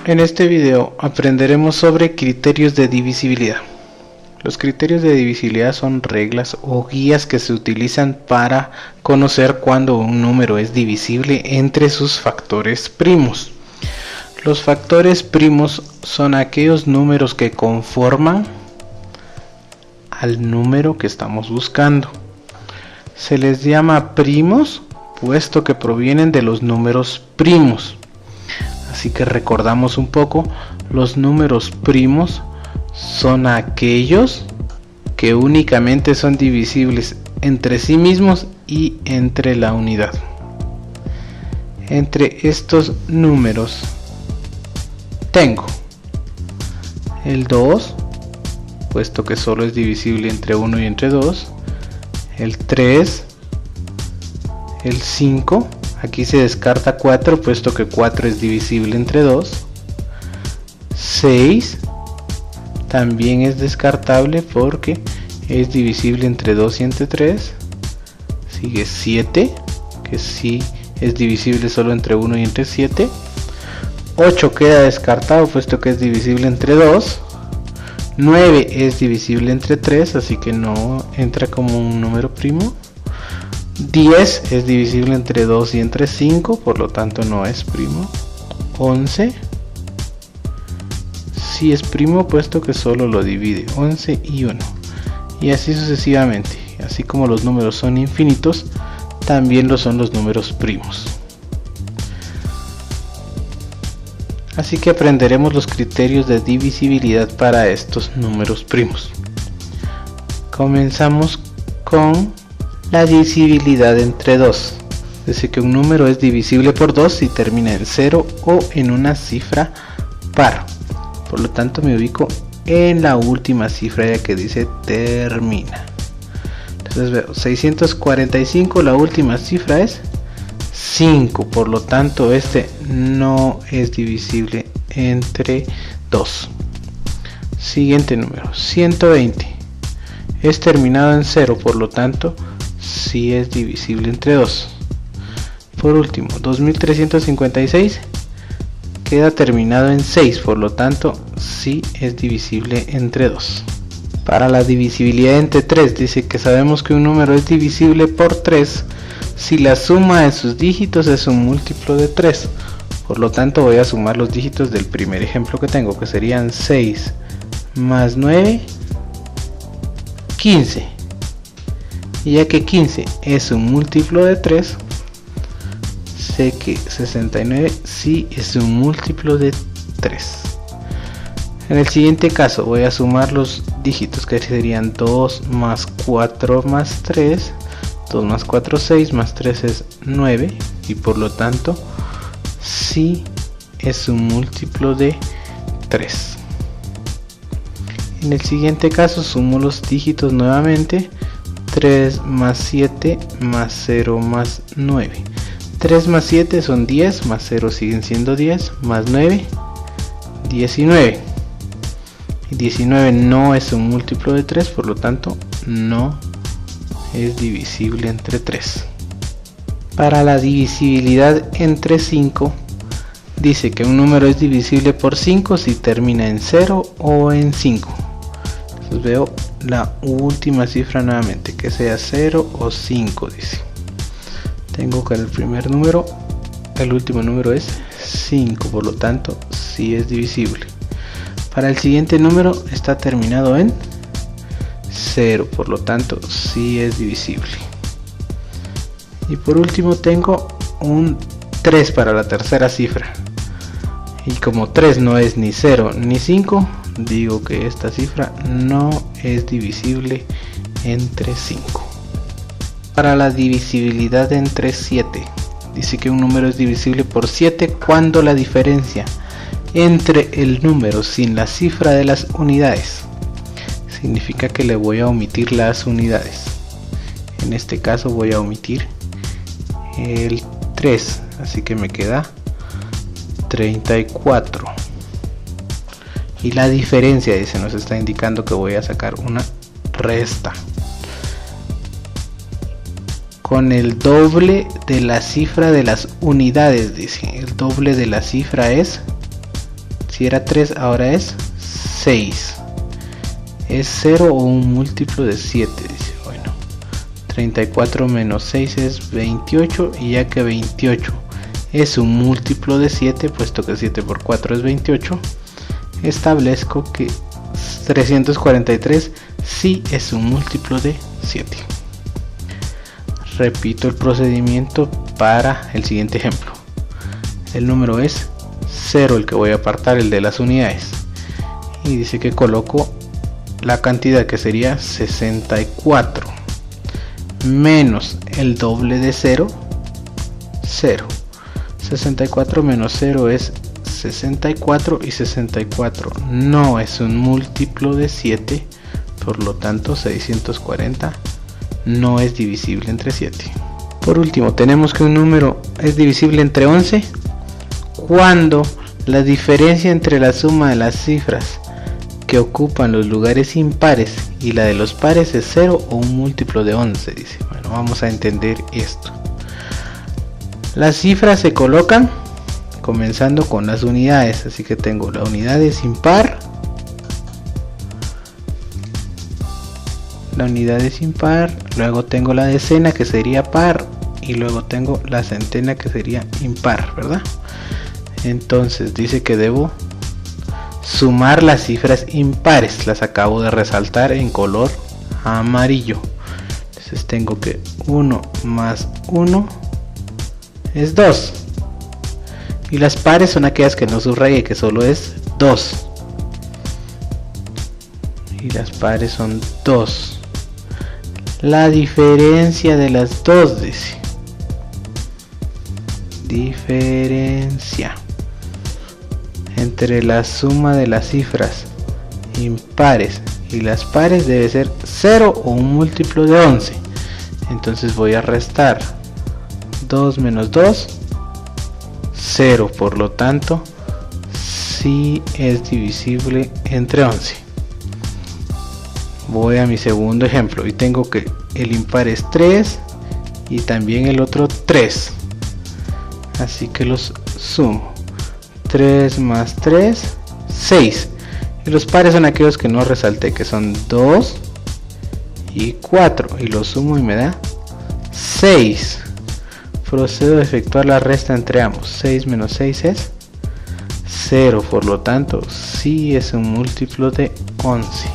En este video aprenderemos sobre criterios de divisibilidad. Los criterios de divisibilidad son reglas o guías que se utilizan para conocer cuándo un número es divisible entre sus factores primos. Los factores primos son aquellos números que conforman al número que estamos buscando. Se les llama primos puesto que provienen de los números primos. Así que recordamos un poco, los números primos son aquellos que únicamente son divisibles entre sí mismos y entre la unidad. Entre estos números tengo el 2, puesto que solo es divisible entre 1 y entre 2, el 3, el 5, aquí se descarta 4 puesto que 4 es divisible entre 2, 6 también es descartable porque es divisible entre 2 y entre 3, sigue 7 que sí es divisible solo entre 1 y entre 7, 8 queda descartado puesto que es divisible entre 2, 9 es divisible entre 3 así que no entra como un número primo, 10 es divisible entre 2 y entre 5, por lo tanto no es primo. 11 sí es primo puesto que solo lo divide 11 y 1. Y así sucesivamente. Así como los números son infinitos, también lo son los números primos. Así que aprenderemos los criterios de divisibilidad para estos números primos. Comenzamos con la divisibilidad entre 2. Dice que un número es divisible por 2 si termina en 0 o en una cifra par. Por lo tanto me ubico en la última cifra ya que dice termina. Entonces veo 645, la última cifra es 5. Por lo tanto este no es divisible entre 2. Siguiente número 120. Es terminado en 0, por lo tanto sí es divisible entre 2. Por último, 2356 queda terminado en 6, por lo tanto sí es divisible entre 2. Para la divisibilidad entre 3 dice que sabemos que un número es divisible por 3 si la suma de sus dígitos es un múltiplo de 3. Por lo tanto voy a sumar los dígitos del primer ejemplo que tengo, que serían 6 más 9, 15. Y ya que 15 es un múltiplo de 3, sé que 69 sí es un múltiplo de 3. En el siguiente caso voy a sumar los dígitos que serían 2 más 4 más 3, 2 más 4 6, más 3 es 9 y por lo tanto sí es un múltiplo de 3. En el siguiente caso sumo los dígitos nuevamente, 3 más 7 más 0 más 9. 3 más 7 son 10, más 0 siguen siendo 10, más 9, 19. Y 19 no es un múltiplo de 3, por lo tanto no es divisible entre 3. Para la divisibilidad entre 5, dice que un número es divisible por 5 si termina en 0 o en 5. Entonces veo la última cifra nuevamente, que sea 0 o 5 dice. Tengo que el primer número, el último número es 5, por lo tanto sí es divisible. Para el siguiente número está terminado en 0, por lo tanto sí es divisible. Y por último tengo un 3 para la tercera cifra. Y como 3 no es ni 0 ni 5, digo que esta cifra no es divisible entre 5. Para la divisibilidad entre 7, dice que un número es divisible por 7 cuando la diferencia entre el número sin la cifra de las unidades significa que le voy a omitir las unidades. En este caso voy a omitir el 3, así que me queda 34. Y la diferencia, dice, nos está indicando que voy a sacar una resta con el doble de la cifra de las unidades, dice. El doble de la cifra es Si era 3, ahora es 6. ¿Es 0 o un múltiplo de 7? Dice, bueno, 34 menos 6 es 28, y ya que 28 es un múltiplo de 7, puesto que 7 por 4 es 28, establezco que 343 sí es un múltiplo de 7. Repito el procedimiento para el siguiente ejemplo. El número es 0, el que voy a apartar, el de las unidades, y dice que coloco la cantidad, que sería 64 menos el doble de 0, 0. 64 menos 0 es 64, y 64 no es un múltiplo de 7, por lo tanto 640 no es divisible entre 7. Por último, tenemos que un número es divisible entre 11 cuando la diferencia entre la suma de las cifras que ocupan los lugares impares y la de los pares es 0 o un múltiplo de 11. Dice, bueno, vamos a entender esto. Las cifras se colocan comenzando con las unidades, así que tengo la unidad es impar, luego tengo la decena, que sería par, y luego tengo la centena, que sería impar, ¿verdad? Entonces dice que debo sumar las cifras impares, las acabo de resaltar en color amarillo. Entonces tengo que 1 más 1 es 2, y las pares son aquellas que no subrayé, que solo es 2, y las pares son 2. La diferencia de las dos, dice, diferencia entre la suma de las cifras impares y las pares debe ser 0 o un múltiplo de 11. Entonces voy a restar 2 menos 2, 0, por lo tanto sí es divisible entre 11. Voy a mi segundo ejemplo y tengo que el impar es 3 y también el otro 3, así que los sumo. 3 más 3, 6, y los pares son aquellos que no resalté, que son 2 y 4, y los sumo y me da 6. Procedo a efectuar la resta entre ambos. 6 menos 6 es 0, por lo tanto sí es un múltiplo de 11.